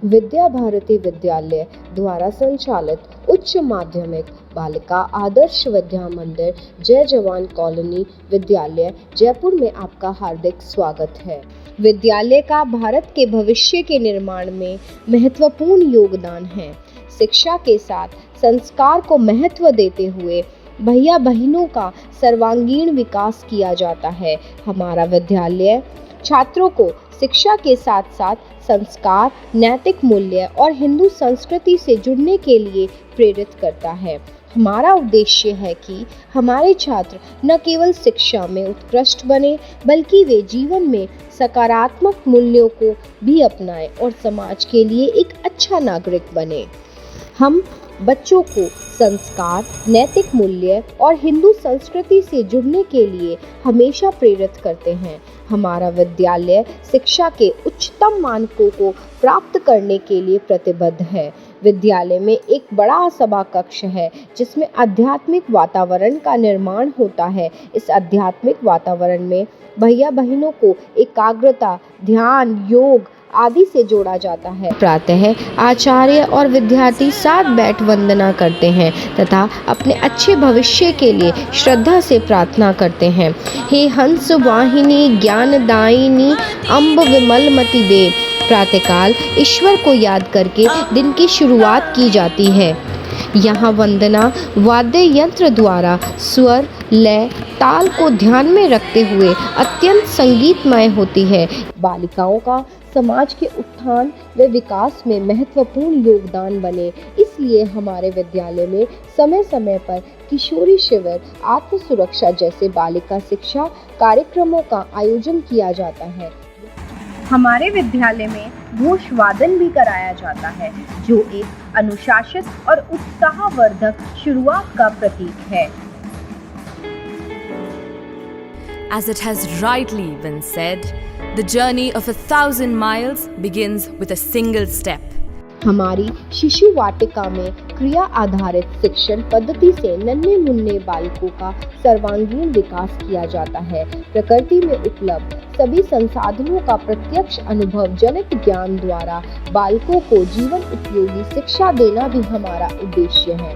विद्या भारती विद्यालय द्वारा संचालित उच्च माध्यमिक बालिका आदर्श विद्या मंदिर जय जवान कॉलोनी विद्यालय जयपुर में आपका हार्दिक स्वागत है। विद्यालय का भारत के भविष्य के निर्माण में महत्वपूर्ण योगदान है। शिक्षा के साथ संस्कार को महत्व देते हुए भैया बहनों का सर्वांगीण विकास किया जाता है। हमारा विद्यालय छात्रों को शिक्षा के साथ साथ संस्कार, नैतिक मूल्य और हिंदू संस्कृति से जुड़ने के लिए प्रेरित करता है। हमारा उद्देश्य है कि हमारे छात्र न केवल शिक्षा में उत्कृष्ट बने, बल्कि वे जीवन में सकारात्मक मूल्यों को भी अपनाएं और समाज के लिए एक अच्छा नागरिक बने। हम बच्चों को संस्कार, नैतिक मूल्य और हिंदू संस्कृति से जुड़ने के लिए हमेशा प्रेरित करते हैं। हमारा विद्यालय शिक्षा के उच्चतम मानकों को प्राप्त करने के लिए प्रतिबद्ध है। विद्यालय में एक बड़ा सभा कक्ष है जिसमें आध्यात्मिक वातावरण का निर्माण होता है। इस आध्यात्मिक वातावरण में भैया बहनों को एकाग्रता, ध्यान, योग आदि से जोड़ा जाता है। प्रातः आचार्य और विद्यार्थी साथ बैठ वंदना करते हैं तथा अपने अच्छे भविष्य के लिए श्रद्धा से प्रार्थना करते हैं। हे हंस वाहिनी ज्ञानदायिनी अम्ब विमलमति दे। प्रातःकाल ईश्वर को याद करके दिन की शुरुआत की जाती है। यहाँ वंदना वाद्य यंत्र द्वारा स्वर, लय, ताल को ध्यान में रखते हुए अत्यंत संगीतमय होती है। बालिकाओं का समाज के उत्थान व विकास में महत्वपूर्ण योगदान बने, इसलिए हमारे विद्यालय में समय समय पर किशोरी शिविर, आत्म सुरक्षा जैसे बालिका शिक्षा कार्यक्रमों का आयोजन किया जाता है। हमारे विद्यालय में घोष वादन भी कराया जाता है, जो एक अनुशासित और उत्साहवर्धक शुरुआत का प्रतीक है। As it has rightly been said, the journey of 1,000 miles begins with a single step. हमारी शिशु वाटिका में क्रिया आधारित शिक्षण पद्धति से नन्हे मुन्ने बालकों का सर्वांगीण विकास किया जाता है। प्रकृति में उपलब्ध सभी संसाधनों का प्रत्यक्ष अनुभव जनित ज्ञान द्वारा बालकों को जीवन उपयोगी शिक्षा देना भी हमारा उद्देश्य है।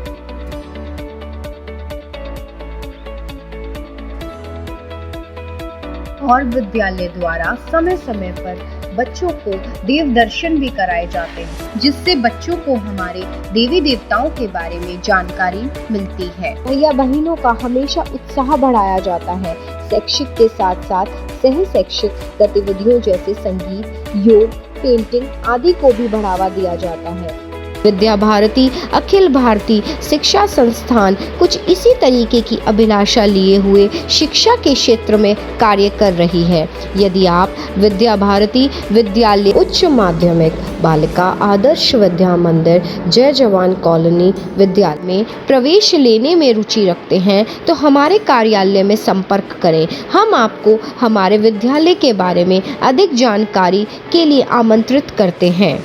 और विद्यालय द्वारा समय समय पर बच्चों को देव दर्शन भी कराए जाते हैं, जिससे बच्चों को हमारे देवी देवताओं के बारे में जानकारी मिलती है। भैया बहनों का हमेशा उत्साह बढ़ाया जाता है। शैक्षिक के साथ साथ सह शैक्षिक गतिविधियों जैसे संगीत, योग, पेंटिंग आदि को भी बढ़ावा दिया जाता है। विद्या भारती अखिल भारतीय शिक्षा संस्थान कुछ इसी तरीके की अभिलाषा लिए हुए शिक्षा के क्षेत्र में कार्य कर रही है। यदि आप विद्या भारती विद्यालय उच्च माध्यमिक बालिका आदर्श विद्या मंदिर जय जवान कॉलोनी विद्यालय में प्रवेश लेने में रुचि रखते हैं तो हमारे कार्यालय में संपर्क करें। हम आपको हमारे विद्यालय के बारे में अधिक जानकारी के लिए आमंत्रित करते हैं।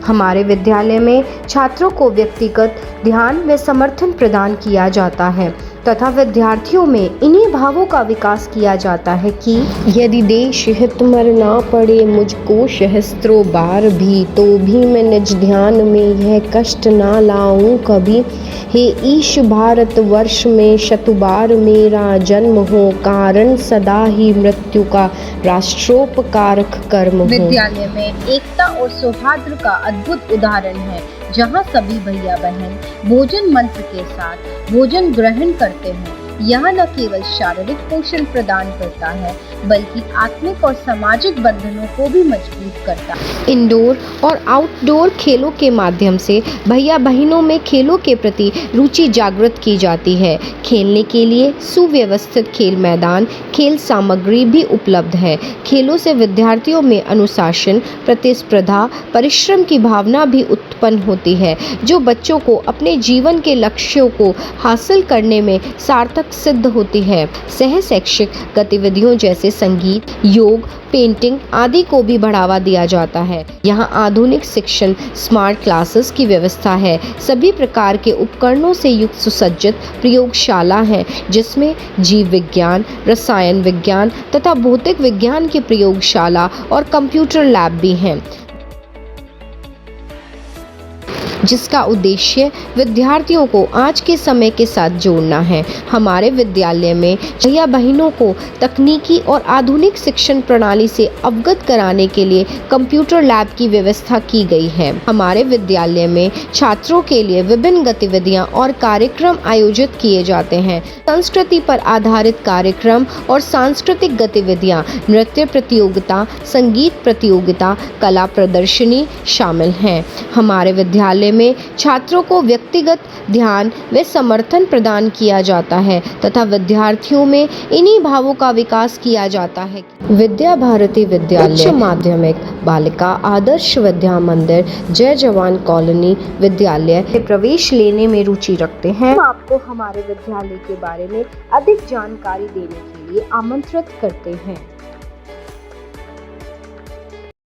हमारे विद्यालय में छात्रों को व्यक्तिगत ध्यान व समर्थन प्रदान किया जाता है तथा विद्यार्थियों में इन्हीं भावों का विकास किया जाता है कि यदि देश हित मर ना पड़े मुझको सहस्त्रों बार भी, तो भी मैं निज ध्यान में यह कष्ट ना लाऊं कभी। हे ईश भारत वर्ष में शतुबार मेरा जन्म हो, कारण सदा ही मृत्यु का राष्ट्रोपकारक कर्म हो। विद्यालय में एकता और सौहार्द का अद्भुत उदाहरण है, जहाँ सभी भैया बहन भोजन मंत्र के साथ भोजन ग्रहण करते हैं। यह न केवल शारीरिक पोषण प्रदान करता है, बल्कि आत्मिक और सामाजिक बंधनों को भी मजबूत करता है। इंडोर और आउटडोर खेलों के माध्यम से भैया बहनों में खेलों के प्रति रुचि जागृत की जाती है। खेलने के लिए सुव्यवस्थित खेल मैदान, खेल सामग्री भी उपलब्ध है। खेलों से विद्यार्थियों में अनुशासन, प्रतिस्पर्धा, परिश्रम की भावना भी उत्पन्न होती है, जो बच्चों को अपने जीवन के लक्ष्यों को हासिल करने में सार्थक सिद्ध होती है। सह शैक्षिक गतिविधियों जैसे संगीत, योग, पेंटिंग आदि को भी बढ़ावा दिया जाता है। यहाँ आधुनिक शिक्षण स्मार्ट क्लासेस की व्यवस्था है। सभी प्रकार के उपकरणों से युक्त सुसज्जित प्रयोगशाला है, जिसमें जीव विज्ञान, रसायन विज्ञान तथा भौतिक विज्ञान की प्रयोगशाला और कंप्यूटर लैब भी हैं। जिसका उद्देश्य विद्यार्थियों को आज के समय के साथ जोड़ना है। हमारे विद्यालय में भैया बहनों को तकनीकी और आधुनिक शिक्षण प्रणाली से अवगत कराने के लिए कंप्यूटर लैब की व्यवस्था की गई है। हमारे विद्यालय में छात्रों के लिए विभिन्न गतिविधियां और कार्यक्रम आयोजित किए जाते हैं। संस्कृति पर आधारित कार्यक्रम और सांस्कृतिक गतिविधियां, नृत्य प्रतियोगिता, संगीत प्रतियोगिता, कला प्रदर्शनी शामिल हैं। हमारे विद्यालय में छात्रों को व्यक्तिगत ध्यान व समर्थन प्रदान किया जाता है तथा विद्यार्थियों में इन्हीं भावों का विकास किया जाता है। विद्या भारती विद्यालय उच्च माध्यमिक बालिका आदर्श विद्या मंदिर जय जवान कॉलोनी विद्यालय में प्रवेश लेने में रुचि रखते हैं। हम आपको हमारे विद्यालय के बारे में अधिक जानकारी देने के लिए आमंत्रित करते हैं।